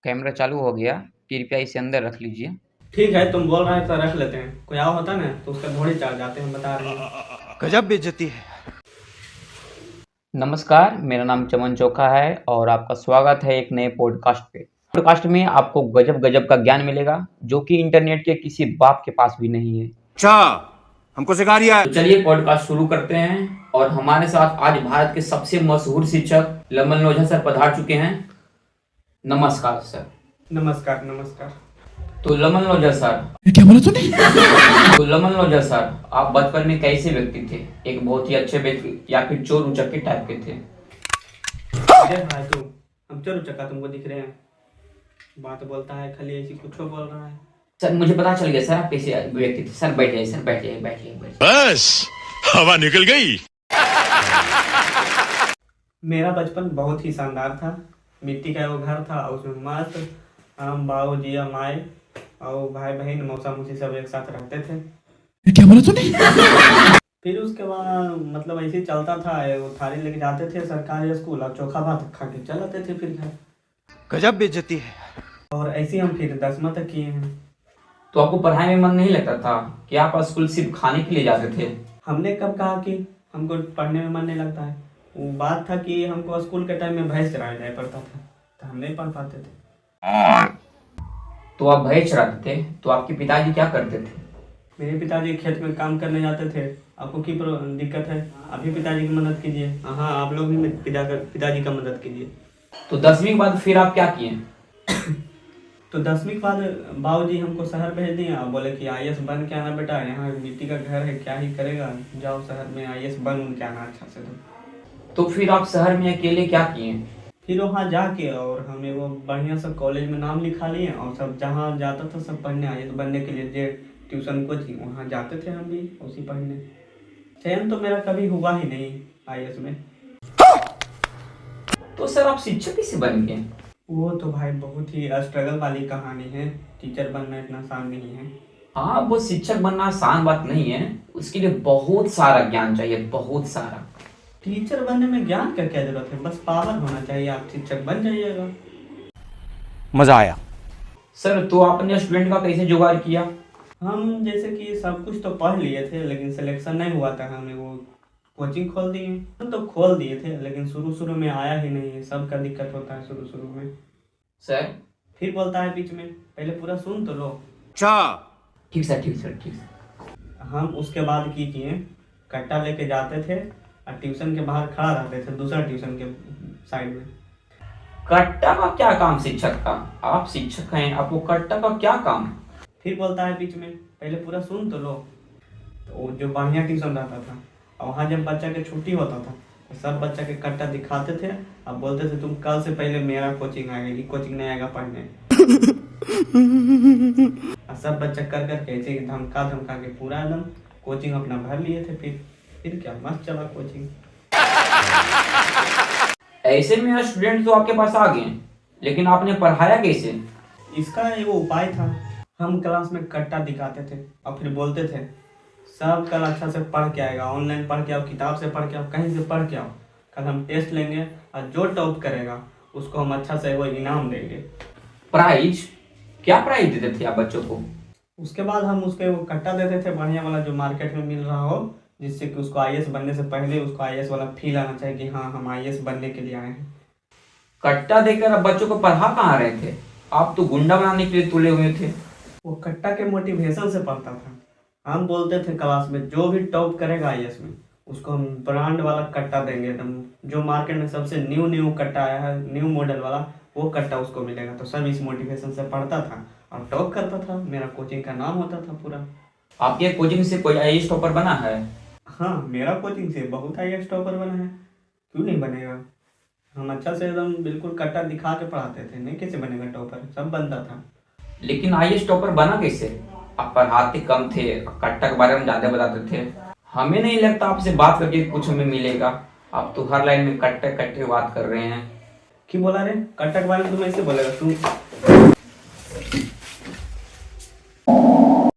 Camera चालू हो गया, कृपया इसे अंदर रख लीजिए। ठीक है, तुम बोल रहे हैं तो रख लेते हैं। कोई और होता ना तो उसका घोड़े चढ़ जाते हैं, बता रहे हैं। गजब बेइज्जती है। नमस्कार, मेरा नाम चमन चोखा है और आपका स्वागत है एक नए पॉडकास्ट पे। पॉडकास्ट में आपको गजब गजब का ज्ञान मिलेगा जो कि इंटरनेट के किसी बाप के पास भी नहीं है। अच्छा, हमको सिखा रिया है। तो चलिए पॉडकास्ट शुरू करते हैं और हमारे साथ आज भारत के सबसे मशहूर शिक्षक लमन लोझा सर पधार चुके हैं। नमस्कार सर। नमस्कार नमस्कार। तो लमन लोझा सर, क्या बोला तूने? तो लमन लोझा सर, आप बचपन में कैसे व्यक्ति थे? एक बहुत ही अच्छे व्यक्ति या फिर चोर उचक्के टाइप के थे? अरे भाई तू, हम चलो चक्का तुमको दिख रहे हैं। बात बोलता है खाली ऐसी कुछ बोल रहा है। सर मुझे पता चल गया सर आप कैसे व्यक्ति थे। सर बैठ जाइए, सर बैठ जाइए, बैठिए बैठिए। बस हवा निकल गई। मेरा बचपन बहुत ही शानदार था। मिट्टी का वो घर था, उसमें मस्त हम बाबू जिया माए और भाई बहन मौसा मौसी सब एक साथ रहते थे। क्या बोला तूने? फिर उसके बाद मतलब ऐसे ही चलता था। वो थाली लेके जाते थे सरकारी स्कूल और चोखा भात खा के चल आते थे फिर घर। गजब बेइज्जती है। और ऐसे ही हम फिर 10वीं तक किए हैं। तो आपको पढ़ाई में मन नहीं लगता था कि आप स्कूल सिर्फ खाने के लिए जाते थे? हमने कब कहा कि हमको पढ़ने में मन नहीं लगता है? वो बात था कि हमको स्कूल के टाइम में भैंस चराया जाया पड़ता था तो हम नहीं पढ़ पाते थे। तो आप भैंस चराते थे, तो आपके पिताजी क्या करते थे? मेरे पिताजी खेत में काम करने जाते थे। आपको की दिक्कत है? आप भी पिताजी की मदद कीजिए। हाँ, आप लोग भी पिताजी का मदद कीजिए। तो 10वीं के बाद फिर आप क्या किए? तो 10वीं के बाद बाबूजी हमको शहर भेज दिए और बोले कि आईएएस बन के आना बेटा, यहाँ मिट्टी का घर है, क्या ही करेगा, जाओ शहर में आईएएस बन के आना अच्छा से। तो फिर आप शहर में अकेले क्या किए? फिर वहाँ जाके और हमें वो बढ़िया सा कॉलेज में नाम लिखा लिए और सब जहाँ जाता था सब पढ़ने आईएएस बनने के लिए जे ट्यूशन कोचिंग वहाँ जाते थे हम भी उसी पढ़ने। चयन तो मेरा कभी हुआ ही नहीं आईएएस में। तो सर आप शिक्षक कैसे बन गए? वो तो भाई बहुत ही स्ट्रगल वाली कहानी है। टीचर बनना इतना आसान नहीं है। हाँ, वो शिक्षक बनना आसान बात नहीं है, उसके लिए बहुत सारा ज्ञान चाहिए, बहुत सारा। टीचर बनने में ज्ञान का क्या जरूरत है? बस पावर होना चाहिए, आप शिक्षक बन जाइएगा। मजा आया। सर तो आपने स्टूडेंट का कैसे जुगाड़ किया? हम जैसे कि सब कुछ तो पढ़ लिए थे लेकिन सिलेक्शन नहीं हुआ था। हमें वो कोचिंग खोल दिए। हम तो खोल दिए थे लेकिन शुरू में आया ही नहीं है। सबका दिक्कत होता है शुरू में। सर फिर बोलता है बीच में, पहले पूरा सुन तो लो। अच्छा, ठीक सर, ठीक सर, ठीक सर। हम उसके बाद की किए, कट्टा लेके जाते थे और ट्यूशन के बाहर खड़ा रहते थे, दूसरा ट्यूशन के साइड में। कट्टा का क्या काम शिक्षक का? आप शिक्षक हैं, आपको कट्टा का क्या काम? फिर बोलता है बीच में, पहले पूरा सुन तो लो। तो जो बढ़िया ट्यूशन रहता था और वहाँ जब बच्चा के छुट्टी होता था तो सब बच्चा के कट्टा दिखाते थे और बोलते थे तुम कल से पहले मेरा कोचिंग आएगा, ये कोचिंग नहीं आएगा पढ़ने। और सब बच्चा कर करके ऐसे ही धमका के पूरा एकदम कोचिंग अपना भर लिए थे। फिर क्या मस्त चला कोचिंग। ऐसे में स्टूडेंट तो आपके पास आ गए, लेकिन आपने पढ़ाया कैसे? इसका एगो उपाय था। हम क्लास में कट्टा दिखाते थे और फिर बोलते थे सब कल अच्छा से पढ़ के आएगा, ऑनलाइन पढ़ के आओ, किताब से पढ़ के आओ, कहीं से पढ़ के आओ। कल हम टेस्ट लेंगे और जो टॉप करेगा उसको हम अच्छा से वो इनाम देंगे। प्राइज? क्या प्राइज देते थे आप बच्चों को? उसके बाद हम उसके वो कट्टा देते थे बढ़िया वाला जो मार्केट में मिल रहा हो, जिससे कि उसको आईएएस बनने से पहले उसको आईएएस वाला फील आना चाहिए कि हाँ हम आईएएस बनने के लिए आए हैं। कट्टा देकर आप बच्चों को पढ़ा कहाँ रहे थे? आप तो गुंडा बनाने के लिए तुले हुए थे। वो कट्टा के मोटिवेशन से पढ़ता था। हम बोलते थे क्लास में जो भी टॉप करेगा आईएएस में उसको हम ब्रांड वाला कट्टा देंगे एकदम, जो मार्केट में सबसे न्यू कट्टा आया है, न्यू मॉडल वाला, वो कट्टा उसको मिलेगा। तो सब इस मोटिवेशन से पढ़ता था और टॉप करता था। मेरा कोचिंग का नाम होता था पूरा। आपके कोचिंग से कोई आईएएस टॉपर बना है? हाँ, मेरा कोचिंग से बहुत आईएएस टॉपर बना है। क्यों नहीं बनेगा? हम अच्छा से एकदम बिल्कुल कट्टा दिखा के पढ़ाते थे। नहीं कैसे बनेगा टॉपर? सब बनता था। लेकिन आईएएस टॉपर बना कैसे? आप पढ़ाते कम थे, कट्टा के बारे में ज्यादा बताते थे। हमें नहीं लगता आपसे बात करके कुछ हमें मिलेगा। आप तो हर लाइन में कट्टे कट्टे बात कर रहे हैं। क्यों बोला रे? कट्टा के बारे में तुम ऐसे बोलेगा?